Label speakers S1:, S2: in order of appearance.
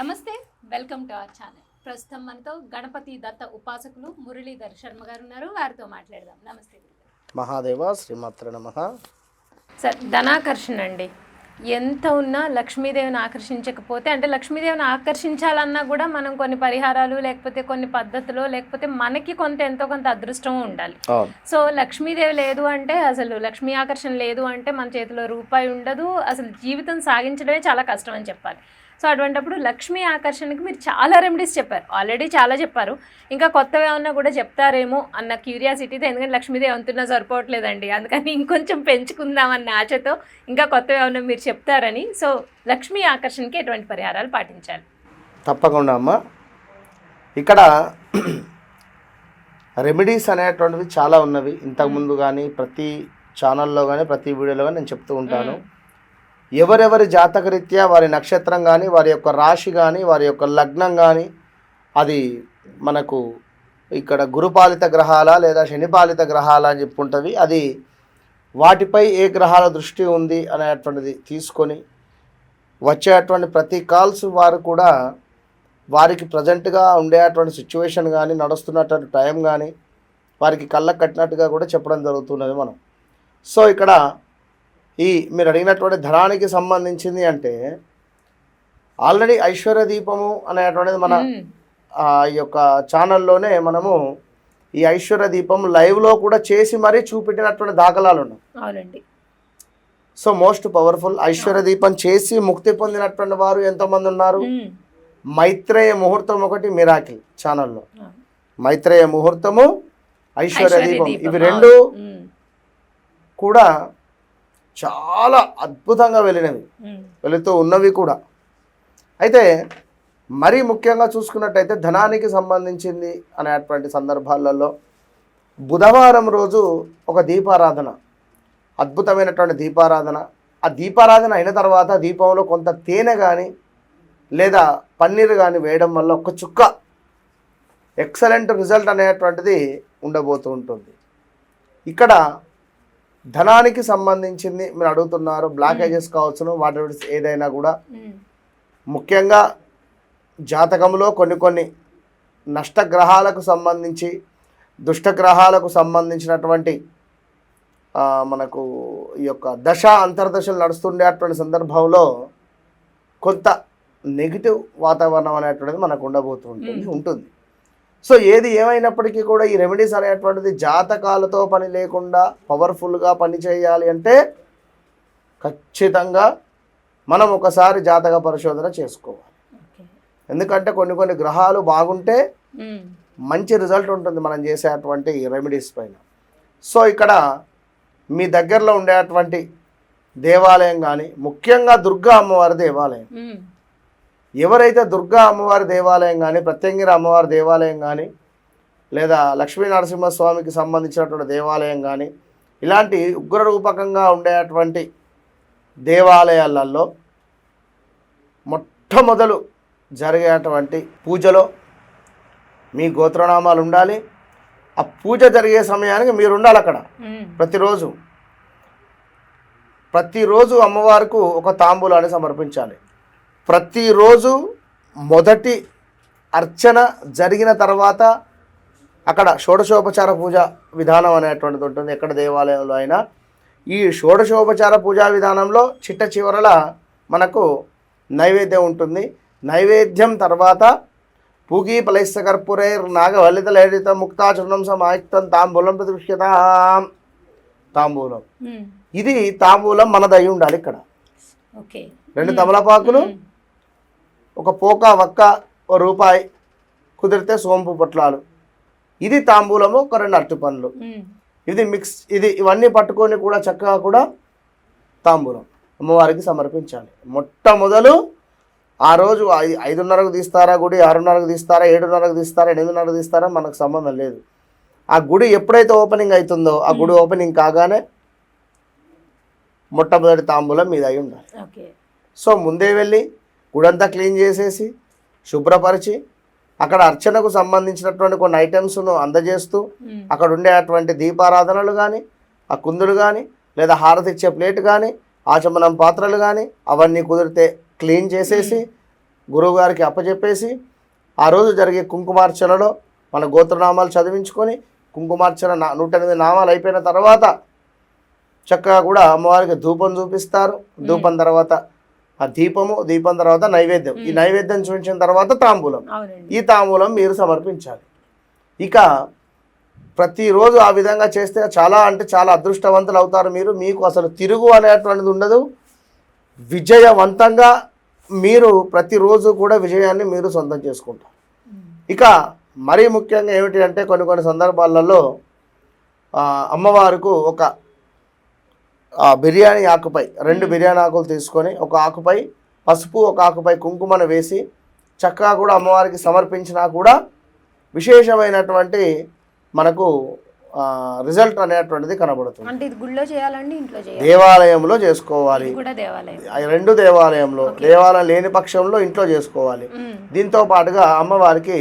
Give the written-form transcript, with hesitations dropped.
S1: నమస్తే, welcome to our channel. ప్రస్తుతం మనతో గణపతి దత్త ఉపాసకులు మురళీధర్ శర్మ గారు ఉన్నారు. వారితో మాట్లాడదాం. నమస్తే
S2: మహాదేవ శ్రీమాత్ర నమః.
S1: సార్, ధనాకర్షణ అండి, ఎంత ఉన్నా లక్ష్మీదేవిని ఆకర్షించకపోతే, అంటే లక్ష్మీదేవిని ఆకర్షించాలన్నా కూడా మనం కొన్ని పరిహారాలు, లేకపోతే కొన్ని పద్ధతులు, లేకపోతే మనకి ఎంతో కొంత అదృష్టం ఉండాలి. సో లక్ష్మీదేవి లేదు అంటే, అసలు లక్ష్మీ ఆకర్షణ లేదు అంటే మన చేతిలో రూపాయి ఉండదు, అసలు జీవితం సాగించడమే చాలా కష్టం అని చెప్పాలి. సో అటువంటిప్పుడు లక్ష్మీ ఆకర్షణకి మీరు చాలా రెమెడీస్ చెప్పారు, ఆల్రెడీ చాలా చెప్పారు, ఇంకా కొత్తగా ఏమన్నా కూడా చెప్తారేమో అన్న క్యూరియాసిటీతో, ఎందుకంటే లక్ష్మీదేవి అంతున్నా సరిపోవట్లేదండి, అందుకని ఇంకొంచెం పెంచుకుందామన్న ఆశతో ఇంకా కొత్తగా ఏమన్నా మీరు చెప్తారని. సో లక్ష్మీ ఆకర్షణకి ఎటువంటి పరిహారాలు పాటించాలి?
S2: తప్పకుండా అమ్మ. ఇక్కడ రెమెడీస్ అనేటువంటివి చాలా ఉన్నవి. ఇంతకుముందు కానీ ప్రతి ఛానల్లో కానీ ప్రతి వీడియోలో కానీ నేను చెప్తూ ఉంటాను. ఎవరెవరి జాతకరీత్యా వారి నక్షత్రం కానీ, వారి యొక్క రాశి కానీ, వారి యొక్క లగ్నం కానీ, అది మనకు ఇక్కడ గురుపాలిత గ్రహాల లేదా శనిపాలిత గ్రహాల అని చెప్పుకుంటుంది. అది వాటిపై ఏ గ్రహాల దృష్టి ఉంది అనేటువంటిది తీసుకొని వచ్చేటువంటి ప్రతి కాల్స్ వారు కూడా వారికి ప్రజెంట్గా ఉండేటువంటి సిచ్యువేషన్ కానీ, నడుస్తున్నటువంటి టైం కానీ వారికి కళ్ళకు కట్టినట్టుగా కూడా చెప్పడం జరుగుతున్నది మనం. సో ఇక్కడ మీరు అడిగినటువంటి ధనానికి సంబంధించింది అంటే, ఆల్రెడీ ఐశ్వర్య దీపము అనేటువంటిది మన ఈ యొక్క ఛానల్లోనే మనము ఈ ఐశ్వర్య దీపం లైవ్లో కూడా చేసి మరీ చూపెట్టినటువంటి దాఖలాలు ఉన్నాయి. సో మోస్ట్ పవర్ఫుల్ ఐశ్వర్య దీపం చేసి ముక్తి పొందినటువంటి వారు ఎంతోమంది ఉన్నారు. మైత్రేయ ముహూర్తం ఒకటి మిరాకిల్ ఛానల్లో, మైత్రేయ ముహూర్తము, ఐశ్వర్య దీపం, ఇవి రెండు కూడా చాలా అద్భుతంగా వెళుతూ ఉన్నవి కూడా. అయితే మరీ ముఖ్యంగా చూసుకున్నట్టయితే ధనానికి సంబంధించింది అనేటువంటి సందర్భాలలో బుధవారం రోజు ఒక దీపారాధన, అద్భుతమైనటువంటి దీపారాధన. ఆ దీపారాధన అయిన తర్వాత దీపంలో కొంత తేనె కానీ లేదా పన్నీరు కానీ వేయడం వల్ల ఒక చుక్క ఎక్సలెంట్ రిజల్ట్ అనేటువంటిది ఉండబోతూ ఉంటుంది. ఇక్కడ ధనానికి సంబంధించింది మీరు అడుగుతున్నారు, బ్లాకేజెస్ కావచ్చును, వాటి ఏదైనా కూడా ముఖ్యంగా జాతకంలో కొన్ని నష్టగ్రహాలకు సంబంధించి, దుష్టగ్రహాలకు సంబంధించినటువంటి మనకు ఈ యొక్క దశ అంతర్దశలు నడుస్తుండేటువంటి సందర్భంలో కొంత నెగిటివ్ వాతావరణం అనేటువంటిది మనకు ఉంటుంది. సో ఏది ఏమైనప్పటికీ కూడా ఈ రెమెడీస్ అనేటువంటిది జాతకాలతో పని లేకుండా పవర్ఫుల్గా పనిచేయాలి అంటే ఖచ్చితంగా మనం ఒకసారి జాతక పరిశోధన చేసుకోవాలి. ఎందుకంటే కొన్ని గ్రహాలు బాగుంటే మంచి రిజల్ట్ ఉంటుంది మనం చేసేటువంటి రెమెడీస్ పైన. సో ఇక్కడ మీ దగ్గరలో ఉండేటువంటి దేవాలయం కానీ, ముఖ్యంగా దుర్గా అమ్మవారి దేవాలయం, ఎవరైతే దుర్గా అమ్మవారి దేవాలయం కానీ, ప్రత్యంగిరి అమ్మవారి దేవాలయం కానీ, లేదా లక్ష్మీ నరసింహస్వామికి సంబంధించినటువంటి దేవాలయం కానీ, ఇలాంటి ఉగ్రరూపకంగా ఉండేటువంటి దేవాలయాలలో మొట్టమొదలు జరిగేటువంటి పూజలో మీ గోత్రనామాలు ఉండాలి. ఆ పూజ జరిగే సమయానికి మీరు ఉండాలి అక్కడ. ప్రతిరోజు అమ్మవారికి ఒక తాంబూలాన్ని సమర్పించాలి. ప్రతిరోజు మొదటి అర్చన జరిగిన తర్వాత అక్కడ షోడశోపచార పూజ విధానం అనేటువంటిది ఉంటుంది. ఎక్కడ దేవాలయంలో అయినా ఈ షోడశోపచార పూజా విధానంలో చిట్ట చివరల మనకు నైవేద్యం ఉంటుంది. నైవేద్యం తర్వాత పూగీ ఫలైస్త కర్పూరైర్ నాగవల్లిత లలిత ముక్తాచరణం సమాయుక్తం తాంబూలం ప్రతిష్ఠితాం. తాంబూలం, ఇది తాంబూలం మనదై ఉండాలి. ఇక్కడ 2 తమలపాకులు, ఒక పోక వక్క, ఒక రూపాయి, కుదిరితే సోంపు పొట్లాలు, ఇది తాంబూలము, ఒక 2 అరటి పండ్లు, ఇది మిక్స్. ఇవన్నీ పట్టుకొని కూడా చక్కగా కూడా తాంబూలం అమ్మవారికి సమర్పించాలి. మొట్టమొదలు ఆ రోజు 5:30కు తీస్తారా గుడి, 6:30కు తీస్తారా, 7:30కు తీస్తారా, 8:30కు తీస్తారా మనకు సంబంధం లేదు. ఆ గుడి ఎప్పుడైతే ఓపెనింగ్ అవుతుందో, ఆ గుడి ఓపెనింగ్ కాగానే మొట్టమొదటి తాంబూలం మీద అయి ఉండాలి. సో ముందే వెళ్ళి గుడంతా క్లీన్ చేసేసి శుభ్రపరిచి అక్కడ అర్చనకు సంబంధించినటువంటి కొన్ని ఐటమ్స్ను అందజేస్తూ అక్కడ ఉండేటువంటి దీపారాధనలు కానీ, ఆ కుందులు కానీ, లేదా హారతి ఇచ్చే ప్లేట్ కానీ, ఆచమనం పాత్రలు కానీ అవన్నీ కుదిరితే క్లీన్ చేసేసి గురువు గారికి అప్పచెప్పేసి ఆ రోజు జరిగే కుంకుమార్చనలో మన గోత్రనామాలు చదివించుకొని కుంకుమార్చన 108 నామాలు అయిపోయిన తర్వాత చక్కగా కూడా అమ్మవారికి ధూపం చూపిస్తారు. ధూపం తర్వాత ఆ దీపం తర్వాత నైవేద్యం. ఈ నైవేద్యం చూపించిన తర్వాత తాంబూలం. ఈ తాంబూలం మీరు సమర్పించాలి. ఇక ప్రతిరోజు ఆ విధంగా చేస్తే చాలా అంటే చాలా అదృష్టవంతులు అవుతారు మీరు. మీకు అసలు తిరుగు అనేటువంటిది ఉండదు. విజయవంతంగా మీరు ప్రతిరోజు కూడా విజయాన్ని మీరు సొంతం చేసుకుంటారు. ఇక మరీ ముఖ్యంగా ఏమిటి అంటే కొన్ని సందర్భాలలో అమ్మవారికి ఒక బిర్యానీ ఆకుపై 2 బిర్యానీ ఆకులు తీసుకొని ఒక ఆకుపై పసుపు ఒక ఆకుపై కుంకుమను వేసి చక్కగా కూడా అమ్మవారికి సమర్పించినా కూడా విశేషమైనటువంటి మనకు రిజల్ట్ అనేటువంటిది కనబడుతుంది.
S1: అంటే ఇది గుళ్ళో చేయాలండి, ఇంట్లో చేయాలి?
S2: దేవాలయంలో చేసుకోవాలి.
S1: కూడా దేవాలయం.
S2: 2 దేవాలయంలో, దేవాలయం లేని పక్షంలో ఇంట్లో చేసుకోవాలి. దీంతో పాటుగా అమ్మవారికి